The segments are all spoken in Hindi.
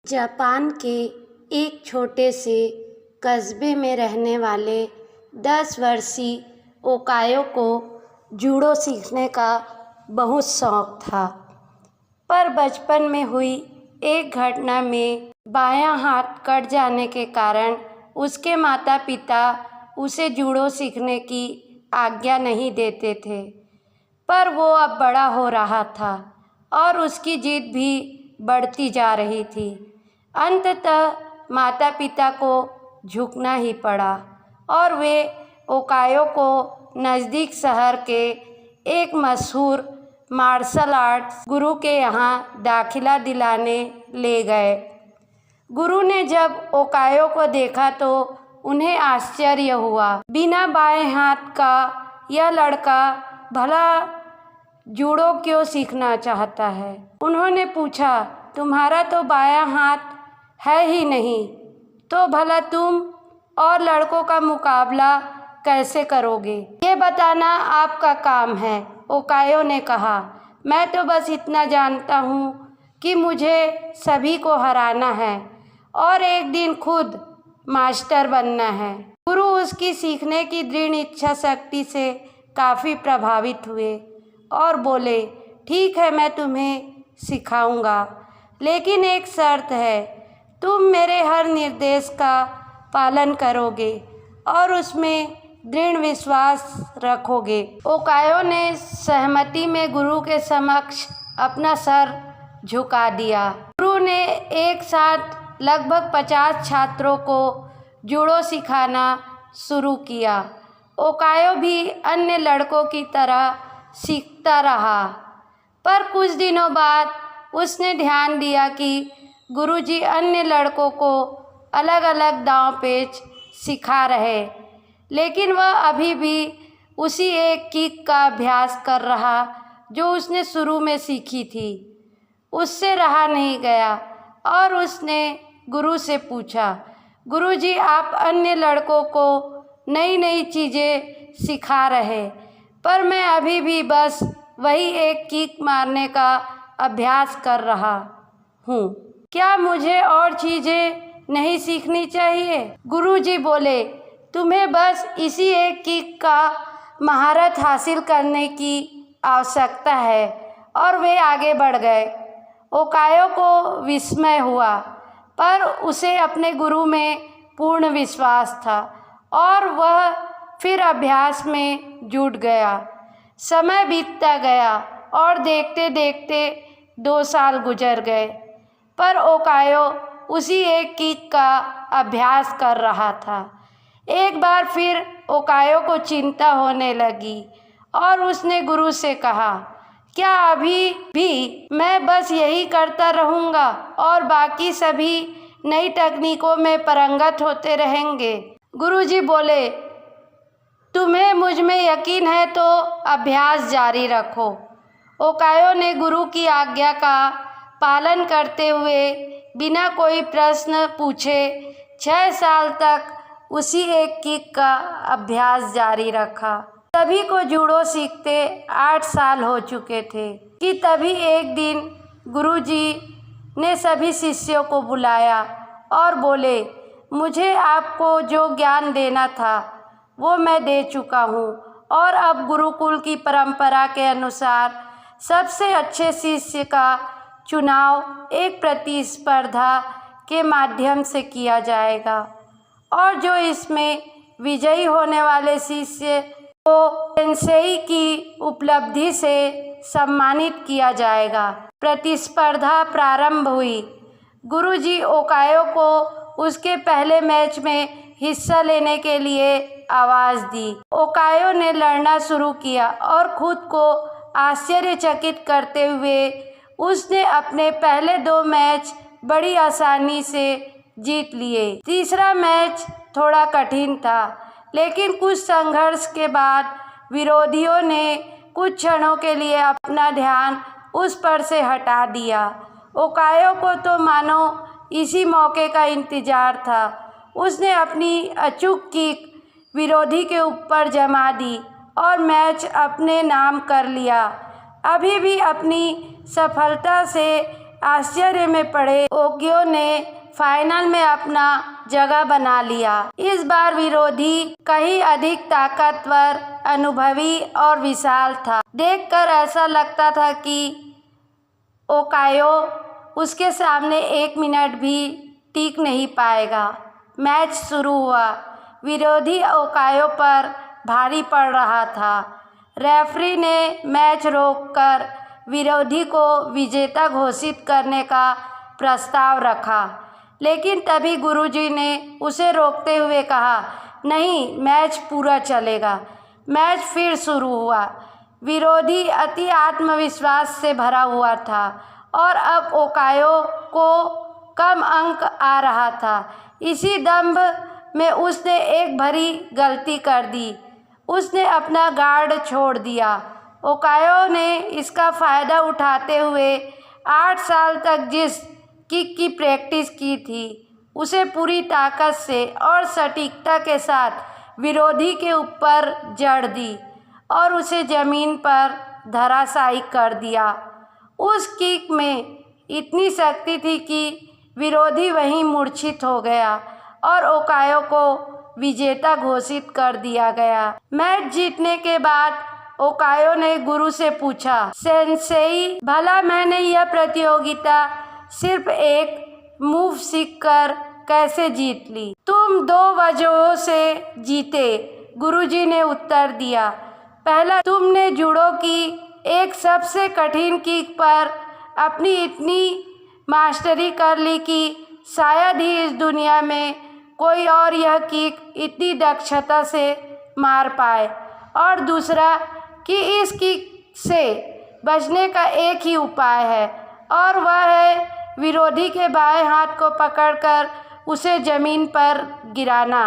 जापान के एक छोटे से कस्बे में रहने वाले 10 वर्षीय ओकायो को जूडो सीखने का बहुत शौक था। पर बचपन में हुई एक घटना में बायां हाथ कट जाने के कारण उसके माता पिता उसे जूडो सीखने की आज्ञा नहीं देते थे। पर वो अब बड़ा हो रहा था और उसकी जिद भी बढ़ती जा रही थी। अंततः माता पिता को झुकना ही पड़ा और वे ओकायो को नज़दीक शहर के एक मशहूर मार्शल आर्ट्स गुरु के यहाँ दाखिला दिलाने ले गए। गुरु ने जब ओकायो को देखा तो उन्हें आश्चर्य हुआ। बिना बाएं हाथ का यह लड़का भला जूडो क्यों सीखना चाहता है? उन्होंने पूछा, तुम्हारा तो बायां हाथ है ही नहीं, तो भला तुम और लड़कों का मुकाबला कैसे करोगे? ये बताना आपका काम है, ओकायो ने कहा। मैं तो बस इतना जानता हूँ कि मुझे सभी को हराना है और एक दिन खुद मास्टर बनना है। गुरु उसकी सीखने की दृढ़ इच्छा शक्ति से काफ़ी प्रभावित हुए और बोले, ठीक है, मैं तुम्हें सिखाऊंगा, लेकिन एक शर्त है, तुम मेरे हर निर्देश का पालन करोगे और उसमें दृढ़ विश्वास रखोगे। ओकायो ने सहमति में गुरु के समक्ष अपना सर झुका दिया। गुरु ने एक साथ लगभग 50 छात्रों को जूडो सिखाना शुरू किया। ओकायो भी अन्य लड़कों की तरह सीखता रहा, पर कुछ दिनों बाद उसने ध्यान दिया कि गुरुजी अन्य लड़कों को अलग अलग दांव पेच सिखा रहे, लेकिन वह अभी भी उसी एक किक का अभ्यास कर रहा जो उसने शुरू में सीखी थी। उससे रहा नहीं गया और उसने गुरु से पूछा, गुरुजी, आप अन्य लड़कों को नई नई चीज़ें सिखा रहे, पर मैं अभी भी बस वही एक किक मारने का अभ्यास कर रहा हूँ। क्या मुझे और चीज़ें नहीं सीखनी चाहिए? गुरुजी बोले, तुम्हें बस इसी एक किक का महारत हासिल करने की आवश्यकता है। और वे आगे बढ़ गए। ओकायो को विस्मय हुआ, पर उसे अपने गुरु में पूर्ण विश्वास था और वह फिर अभ्यास में जुट गया। समय बीतता गया और देखते देखते 2 साल गुजर गए, पर ओकायो उसी एक किक का अभ्यास कर रहा था। एक बार फिर ओकायो को चिंता होने लगी और उसने गुरु से कहा, क्या अभी भी मैं बस यही करता रहूँगा और बाकी सभी नई तकनीकों में पारंगत होते रहेंगे? गुरुजी बोले, तुम्हें मुझ में यकीन है तो अभ्यास जारी रखो। ओकायो ने गुरु की आज्ञा का पालन करते हुए बिना कोई प्रश्न पूछे 6 साल तक उसी एक किक का अभ्यास जारी रखा। सभी को जूडो सीखते 8 साल हो चुके थे कि तभी एक दिन गुरुजी ने सभी शिष्यों को बुलाया और बोले, मुझे आपको जो ज्ञान देना था वो मैं दे चुका हूँ और अब गुरुकुल की परंपरा के अनुसार सबसे अच्छे शिष्य का चुनाव एक प्रतिस्पर्धा के माध्यम से किया जाएगा और जो इसमें विजयी होने वाले शिष्य को सेंसेई की उपलब्धि से सम्मानित किया जाएगा। प्रतिस्पर्धा प्रारंभ हुई। गुरुजी ओकायो को उसके पहले मैच में हिस्सा लेने के लिए आवाज़ दी। ओकायो ने लड़ना शुरू किया और खुद को आश्चर्यचकित करते हुए उसने अपने पहले 2 मैच बड़ी आसानी से जीत लिए। तीसरा मैच थोड़ा कठिन था, लेकिन कुछ संघर्ष के बाद विरोधियों ने कुछ क्षणों के लिए अपना ध्यान उस पर से हटा दिया। ओकायो को तो मानो इसी मौके का इंतजार था। उसने अपनी अचूक किक विरोधी के ऊपर जमा दी और मैच अपने नाम कर लिया। अभी भी अपनी सफलता से आश्चर्य में पड़े ओकियो ने फाइनल में अपना जगह बना लिया। इस बार विरोधी कहीं अधिक ताकतवर, अनुभवी और विशाल था। देखकर ऐसा लगता था कि ओकायो उसके सामने 1 मिनट भी टिक नहीं पाएगा। मैच शुरू हुआ। विरोधी ओकायो पर भारी पड़ रहा था। रेफरी ने मैच रोककर विरोधी को विजेता घोषित करने का प्रस्ताव रखा, लेकिन तभी गुरुजी ने उसे रोकते हुए कहा, नहीं, मैच पूरा चलेगा। मैच फिर शुरू हुआ। विरोधी अति आत्मविश्वास से भरा हुआ था और अब ओकायो को कम अंक आ रहा था। इसी दंभ में उसने एक बड़ी गलती कर दी। उसने अपना गार्ड छोड़ दिया। ओकायो ने इसका फ़ायदा उठाते हुए 8 साल तक जिस किक की प्रैक्टिस की थी, उसे पूरी ताकत से और सटीकता के साथ विरोधी के ऊपर जड़ दी और उसे ज़मीन पर धराशायी कर दिया। उस किक में इतनी शक्ति थी कि विरोधी वहीं मूर्छित हो गया और ओकायो को विजेता घोषित कर दिया गया। मैच जीतने के बाद ओकायो ने गुरु से पूछा, सेंसेई, भला मैंने यह प्रतियोगिता सिर्फ एक मूव सीखकर कैसे जीत ली? तुम 2 वजहों से जीते, गुरुजी ने उत्तर दिया। पहला, तुमने जूडो की एक सबसे कठिन किक पर अपनी इतनी मास्टरी कर ली कि शायद ही इस दुनिया में कोई और यह किक इतनी दक्षता से मार पाए। और दूसरा कि इस किक से बचने का एक ही उपाय है और वह है विरोधी के बाएं हाथ को पकड़कर उसे ज़मीन पर गिराना।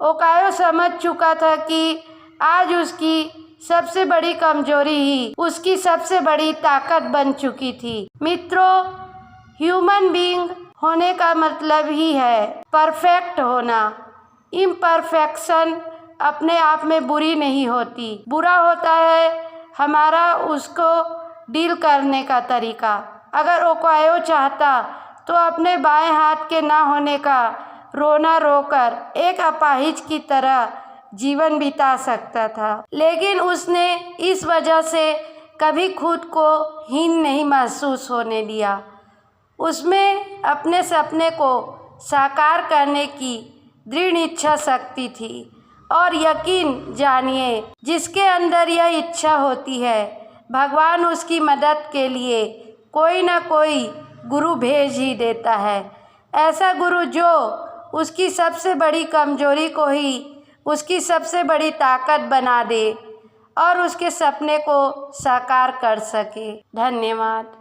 ओकायो समझ चुका था कि आज उसकी सबसे बड़ी कमजोरी ही उसकी सबसे बड़ी ताकत बन चुकी थी। मित्रों, ह्यूमन बीइंग होने का मतलब ही है परफेक्ट होना। इम्परफेक्शन अपने आप में बुरी नहीं होती। बुरा होता है हमारा उसको डील करने का तरीका। अगर ओकायो चाहता तो अपने बाएं हाथ के ना होने का रोना रोकर एक अपाहिज की तरह जीवन बिता सकता था, लेकिन उसने इस वजह से कभी खुद को हीन नहीं महसूस होने दिया। उसमें अपने सपने को साकार करने की दृढ़ इच्छा शक्ति थी और यकीन जानिए, जिसके अंदर यह इच्छा होती है, भगवान उसकी मदद के लिए कोई ना कोई गुरु भेज ही देता है। ऐसा गुरु जो उसकी सबसे बड़ी कमजोरी को ही उसकी सबसे बड़ी ताकत बना दे और उसके सपने को साकार कर सके। धन्यवाद।